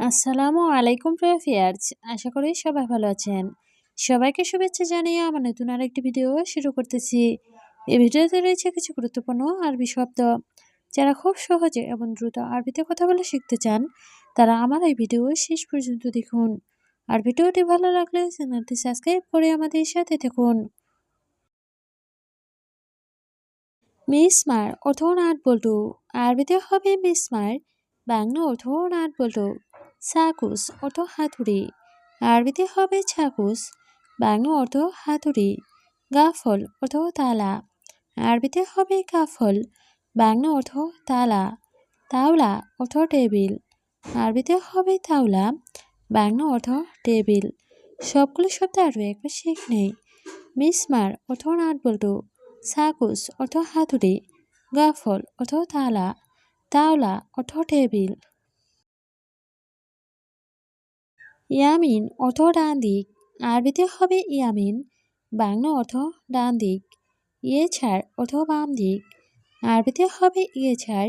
আসসালামু আলাইকুম প্রিয় ভিউয়ার্স, আশা করি সবাই ভালো আছেন। সবাইকে শুভেচ্ছা জানিয়ে আমার নতুন আরেকটি ভিডিও শুরু করতেছি। এই ভিডিওতে রয়েছে কিছু গুরুত্বপূর্ণ আরবি শব্দ। যারা খুব সহজে এবং দ্রুত আরবিতে কথা বলে শিখতে চান, তারা আমার এই ভিডিও শেষ পর্যন্ত দেখুন। আর ভিডিওটি ভালো লাগলে চ্যানেলটি সাবস্ক্রাইব করে আমাদের সাথে থাকুন। মিসমার অর্থ নাট বল্টু। আরবিতে হবে মিসমার, বাংলা অর্থ নাট বল্টু। চাকুস অর্থ হাতুড়ি। আরবিতে হবে চাকুস, বাংলা অর্থ হাতুড়ি। গাফল অর্থ তালা। আরবিতে হবে গাফল, বাংলা অর্থ তালা। তাওলা অর্থ টেবিল। আরবিতে হবে তাওলা, বাংলা অর্থ টেবিল। সবগুলো শব্দ আরও একবার শিখে নেই। মিসমার অর্থ নাট বল্টু। চাকুস অর্থ হাতুড়ি। গাফল অর্থ তালা। তাওলা অর্থ টেবিল। ইয়ামিন অর্থ ডান দিক। আরবিতে হবে ইয়ামিন, বাংলা অর্থ ডান দিক। ইয়েছার অর্থ বাম দিক। আরবিতে হবে ইয়েছার,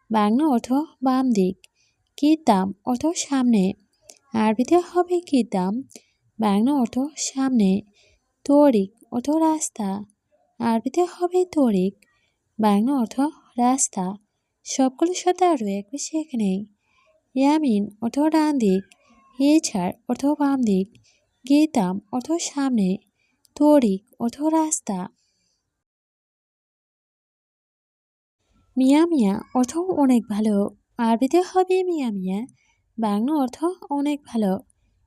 বাংলা অর্থ বাম দিক। কিতাম অর্থ সামনে। আরবিতে হবে কিতাম, বাংলা অর্থ সামনে। তরিক অর্থ রাস্তা। আরবিতে হবে তরিক, বাংলা অর্থ রাস্তা। সবগুলো শব্দ আরও একবার শিখে নেই। ইয়ামিন অর্থ ডান দিক। ইয়েছার অর্থ বাম দিক। গীতাম অর্থ সামনে। তরিক অর্থ রাস্তা। মিয়া মিয়া অর্থ অনেক ভালো। আরবিতে হবে মিয়া মিয়া, বাংলা অর্থ অনেক ভালো।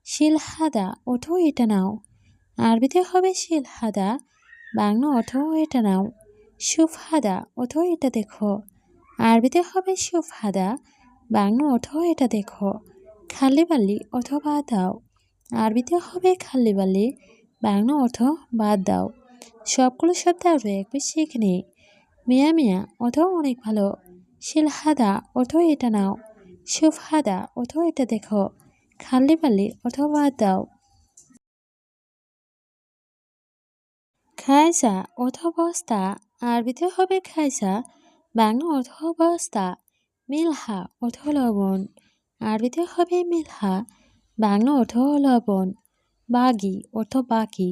শিলহাদা অর্থ এটা নাও। আরবিতে হবে শিলহাদা, বাংলা অর্থ এটা নাও। সুফহাদা অর্থ এটা দেখো। আরবিতে হবে সুফহাদা, বাংলা অর্থ এটা দেখো। খালি বাল্লি অর্থ বাদ দাও। আরবিতে হবে খালি বাল্লি, বাংলা অর্থ বাদ দাও। সবগুলো শব্দ আরও একবার শিখে নেই। মিয়া মিয়া অর্থ অনেক ভালো। শিলহাদা অর্থ এটা নাও। সুফহাদা অর্থ এটা দেখো। খালি বাল্লি অর্থ বাদ দাও। খায়সা অর্থ বস্তা। আরবিতে হবে খায়সা, বাংলা অর্থ বস্তা। মিলহা অর্থ লবণ। আরবিতে হবে মিলহা, বাংলা অর্থ লবণ। বাগি অর্থ বাকি।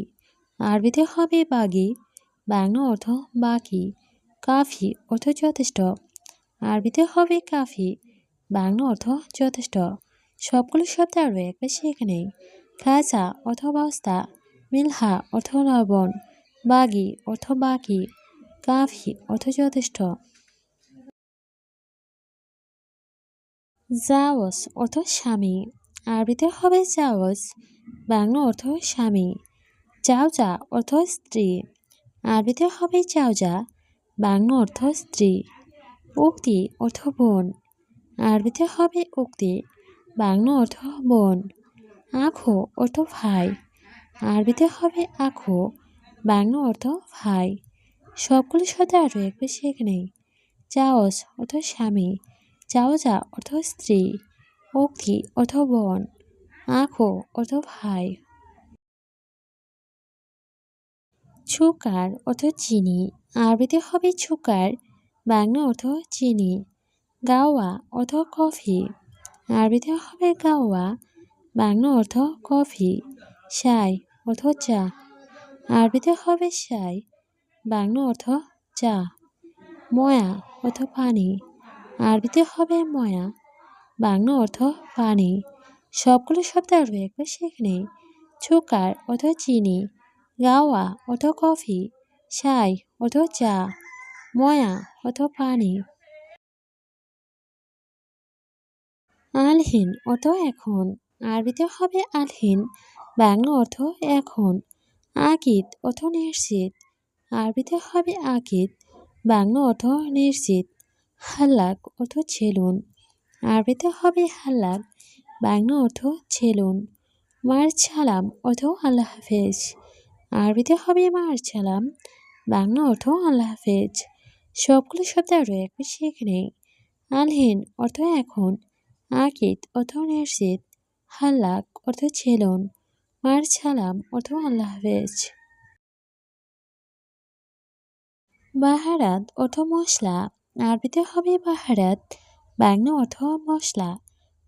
আরবিতে হবে বাগি, বাংলা অর্থ বাকি। কাফি অর্থ যথেষ্ট। আরবিতে হবে কাফি, বাংলা অর্থ যথেষ্ট। সবগুলো শব্দ আরও একবার শিখে নেই। খায়সা অর্থ বস্তা। মিলহা অর্থ লবণ। বাগি অর্থ বাকি। কাফি অর্থ যথেষ্ট। জাওয়াজ অর্থ স্বামী। আরবিতে হবে জাওয়াজ, বাংলা অর্থ স্বামী। চাওজা অর্থ স্ত্রী। আরবিতে হবে চাওজা, বাংলা অর্থ স্ত্রী। উক্তি অর্থ বোন। আরবিতে হবে উক্তি, বাংলা অর্থ বোন। আখো অর্থ ভাই। আরবিতে হবে আখো, বাংলা অর্থ ভাই। সবগুলো শব্দ আরও একবার শিখে নেই। চাওয়াজ অর্থ স্বামী, চাওজা অর্থ স্ত্রী, উক্তি অর্থ বোন, আখো অর্থ ভাই। ছুকার অর্থ চিনি। আরবিতে হবে ছুকার, বাংলা অর্থ চিনি। গাওয়া অর্থ কফি। আরবিতে হবে গাওয়া, বাংলা অর্থ কফি। শাই অর্থ চা। আরবিতে হবে শাই, বাংলা অর্থ চা। ময়া অর্থ পানি। আরবিতে হবে ময়া, বাংলা অর্থ পানি। সবগুলো শব্দ আরও একবার শিখে নেই। ছুকার অর্থ চিনি। গাওয়া অর্থ কফি। শাই অর্থ চা। ময়া অর্থ পানি। আলহিন অর্থ এখন। আরবিতে হবে আলহিন, বাংলা অর্থ এখন। আকিদ অর্থ নিশ্চিত। আরবিতে হবে আকিদ, বাংলা অর্থ নিশ্চিত। হাল্লাক অর্থ ছেলুন। আরবিতে হবে হাল্লাক, বাংলা অর্থ ছেলুন। মার ছালাম অর্থ আল্লাহ হাফেজ। আরবিতে হবে মার ছালাম, বাংলা অর্থ আল্লাহ হাফেজ। সবগুলো শব্দ আরও একবার শিখে নেই। আলহিন অর্থ এখন। আকিদ অর্থ নিশ্চিত। হাল্লাক অর্থ ছেলুন। মার ছালাম অর্থ আল্লাহ হাফেজ। বাহারাত অর্থ মশলা। আরবিতে হবে বাহারাত, বাংলা অর্থ মশলা।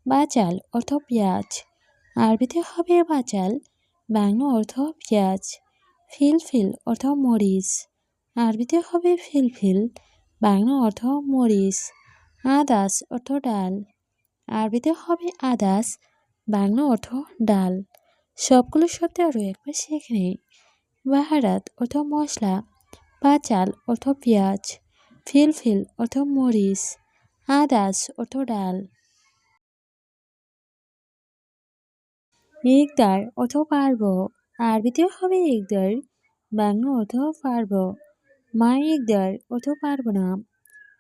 বাচাল অর্থ পেঁয়াজ, আরবিতে হবে বাচাল, বাংলা অর্থ পেঁয়াজ। ফিলফিল অর্থ মরিচ, আরবিতে হবে ফিলফিল, বাংলা অর্থ মরিচ। আদাস অর্থ ডাল, আরবিতে হবে আদাস, বাংলা অর্থ ডাল। সবগুলো শব্দ আরও একবার শিখে নিই। বাহারাত অর্থ মশলা, বাচাল অর্থ পেঁয়াজ, ফিলফিল অর্থ মরিচ, আদাস অর্থ ডাল। ইকদার অর্থ পারব, আরবিতে হবে ইকদার, বাংলা অর্থ পারব। মা ইকদার অর্থ পারব না,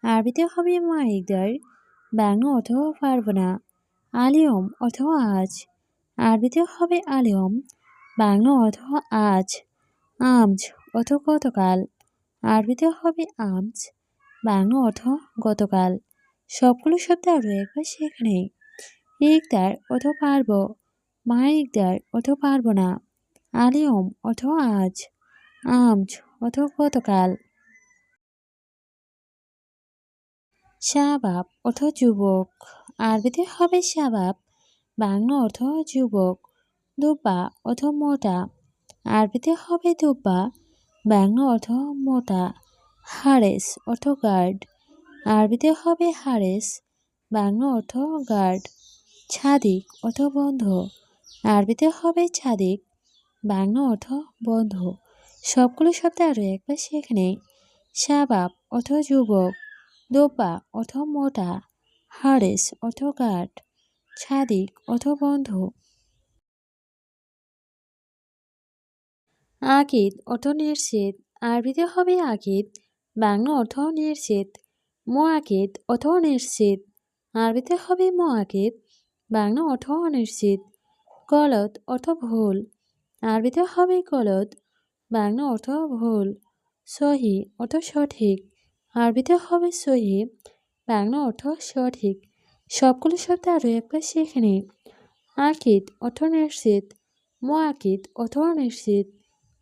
আরবিতে হবে মা ইকদার, বাংলা অর্থ পারব না। আলিয়ম অর্থ আজ, আরবিতে হবে আলিয়ম, বাংলা অর্থ আজ। আমজ অর্থ গতকাল, আরবিতে হবে আমজ, বাংলা অর্থ গতকাল। সবগুলো শব্দ আরও একবার শিখে নেই। ইকদার অর্থ পারব, মা ইকদার অর্থ পারব না, আলিয়ম অর্থ আজ, আমজ অর্থ গতকাল। শাবাব অর্থ যুবক, আরবিতে হবে শাবাব, বাংলা অর্থ যুবক। দুব্বা অর্থ মোটা, আরবিতে হবে দুব্বা, বাংলা অর্থ মোটা। হারেস অর্থ গার্ড, আরবিতে হবে হারেস, বাংলা অর্থ গার্ড। ছাদিক অর্থ বন্ধু, আরবিতে হবে ছাদিক, বাংলা অর্থ বন্ধু। সবগুলো শব্দ আরও একবার শিখে নেই। শাবাব অর্থ যুবক, দোপা অর্থ মোটা, হারেস অর্থ গার্ড, ছাদিক অর্থ বন্ধু। আকিদ অর্থ নিশ্চিত, আরবিতে হবে আকিদ, বাংলা অর্থ নিশ্চিত। মোয়াকিদ অর্থ নিশ্চিত, আরবিতে হবে মোয়াকিদ, বাংলা অর্থ অনিশ্চিত। গলত অর্থ ভুল, আরবিতে হবে গলত, বাংলা অর্থ ভুল। সহি অর্থ সঠিক, আরবিতে হবে সহি, বাংলা অর্থ সঠিক। সবগুলো শব্দ আরও একবার শিখে নিই। আকিদ অর্থ নিশ্চিত, মোয়াকিদ অর্থ অনিশ্চিত,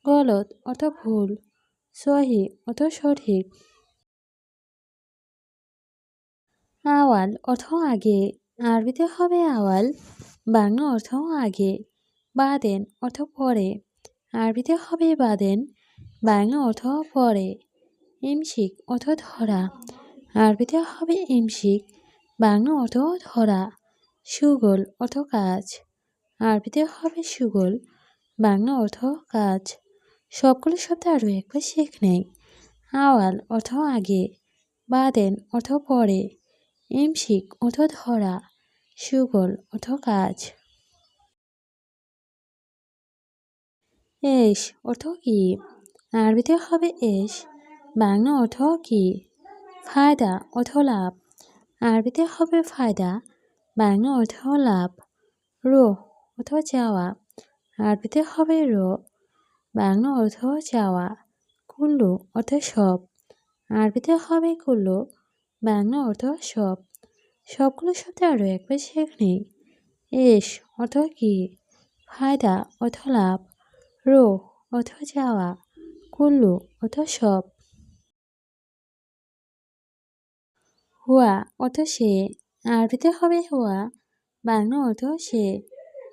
গলত অর্থ ভুল, সহি অর্থ সঠিক। আওয়াল অর্থ আগে, আরবিতে হবে আওয়াল, বাংলা অর্থ আগে। বাদেন অর্থ পরে, আরবিতে হবে বাদেন, বাংলা অর্থ পরে। ইমসিক অর্থ ধরা, আরবিতে হবে ইমসিক, বাংলা অর্থ ধরা। সুগল অর্থ কাজ, আরবিতে হবে সুগল, বাংলা অর্থ কাজ। সবগুলো শব্দ আরও একবার শিখে নেই। আওয়াল অর্থ আগে, বাদেন অর্থ পরে, ইমসিক অর্থ ধরা, সুগল অর্থ কাজ। এস অর্থ কি, আরবিতে হবে এস, বাংলা অর্থ কি। ফায়দা অর্থ লাভ, আরবিতে হবে ফায়দা, বাংলা অর্থ লাভ। রো অর্থ যাওয়া, আরবিতে হবে রো, বাংলা অর্থ যাওয়া। কুল্লু অর্থ সব, আরবিতে হবে কুল্লু, বাংলা অর্থ সব। সবগুলো শব্দ আরও একবার শিখে নেই। এস অর্থ কি, ফায়দা অর্থ লাভ, রো অর্থ যাওয়া, কুল্লু অর্থ সব। হুয়া অর্থ সে, আরবিতে হবে হুয়া, বাংলা অর্থ সে।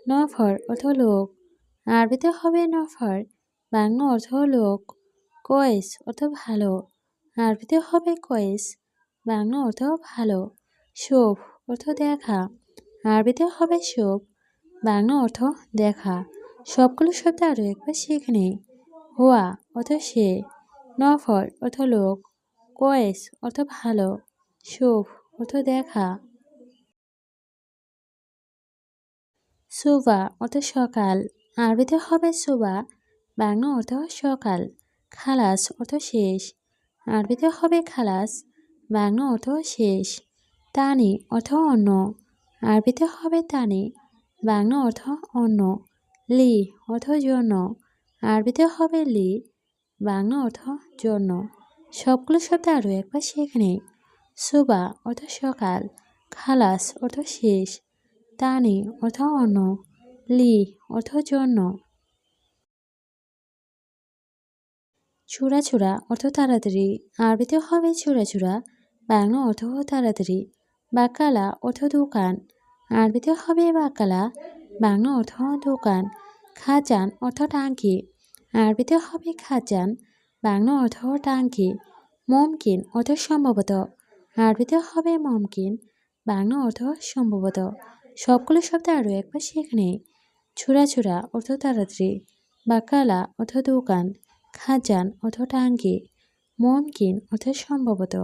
নফর অর্থ লোক, আরবিতে হবে নফর, বাংলা অর্থ লোক। কয়েস অর্থ ভালো, আরবিতে হবে কয়েস, বাংলা অর্থ ভালো। শোভ অর্থ দেখা, আরবিতে হবে শোভ, বাংলা অর্থ দেখা। সবগুলো শব্দ আরও একবার শিখে নেই। হুয়া অর্থ সে, নফর অর্থ লোক, কয়েস অর্থ ভালো, শোভ অর্থ দেখা। সুবা অর্থ সকাল, আরবিতে হবে সুবা, বাংলা অর্থ সকাল। খালাস অর্থ শেষ, আরবিতে হবে খালাস, বাংলা অর্থ শেষ। তানি অর্থ অন্য, আরবিতে হবে তানি, বাংলা অর্থ অন্য। লি অর্থ জন্য, আরবিতে হবে লি, বাংলা অর্থ জন্য। সবগুলো শব্দ আরও একবার শিখে নেই। সুবা অর্থ সকাল, খালাস অর্থ শেষ, তানি অর্থ অন্য, লি অর্থ জন্য। চূড়া চূড়া অর্থ তাড়াতাড়ি, আরবিতে হবে চূড়া চূড়া, বাংলা অর্থ তাড়াতাড়ি। বাকালা অর্থ দোকান, আরবিতে হবে বাকালা, বাংলা অর্থ দোকান। খাজান অর্থ টাঙ্কি, আরবিতে হবে খাজান, বাংলা অর্থ টাঙ্কি। মুমকিন অর্থ সম্ভবত, আরবিতে হবে মুমকিন, বাংলা অর্থ সম্ভবত। সবগুলো শব্দ আরও একবার শিখে নেই। ছোড়া অর্থ তাড়াতাড়ি, বাকালা অর্থ দোকান, খাজান অর্থ টাঙ্কি, মুমকিন অর্থ সম্ভবত।